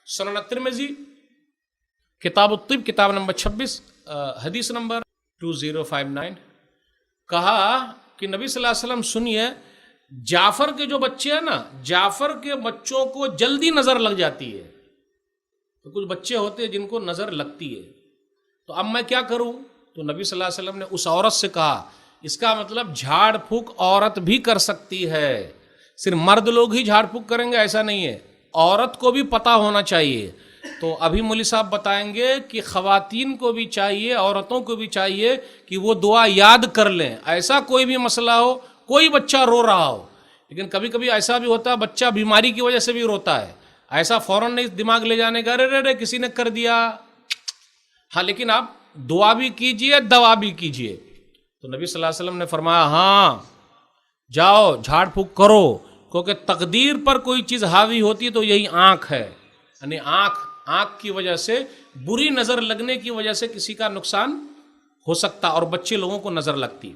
سنن ترمذی کتاب الطب کتاب نمبر 26 حدیث نمبر 2059 کہا کہ نبی صلی اللہ علیہ وسلم سنیے، جعفر کے جو بچے ہیں نا، جعفر کے بچوں کو جلدی نظر لگ جاتی ہے. تو کچھ بچے ہوتے ہیں جن کو نظر لگتی ہے، تو اب میں کیا کروں؟ تو نبی صلی اللہ علیہ وسلم نے اس عورت سے کہا، اس کا مطلب جھاڑ پھونک عورت بھی کر سکتی ہے، صرف مرد لوگ ہی جھاڑ پھونک کریں گے ایسا نہیں ہے، عورت کو بھی پتہ ہونا چاہیے. تو ابھی مولوی صاحب بتائیں گے کہ خواتین کو بھی چاہیے، عورتوں کو بھی چاہیے کہ وہ دعا یاد کر لیں. ایسا کوئی بھی مسئلہ ہو، کوئی بچہ رو رہا ہو، لیکن کبھی کبھی ایسا بھی ہوتا ہے بچہ بیماری کی وجہ سے بھی روتا ہے، ایسا فوراً نہیں دماغ لے جانے کا رے کسی نے کر دیا. ہاں لیکن آپ دعا بھی کیجئے، دوا بھی کیجئے. تو نبی صلی اللہ علیہ وسلم نے فرمایا ہاں جاؤ جھاڑ پھونک کرو، کیونکہ تقدیر پر کوئی چیز حاوی ہوتی ہے تو یہی آنکھ ہے. یعنی آنکھ کی وجہ سے، بری نظر لگنے کی وجہ سے کسی کا نقصان ہو سکتا اور بچے لوگوں کو نظر لگتی.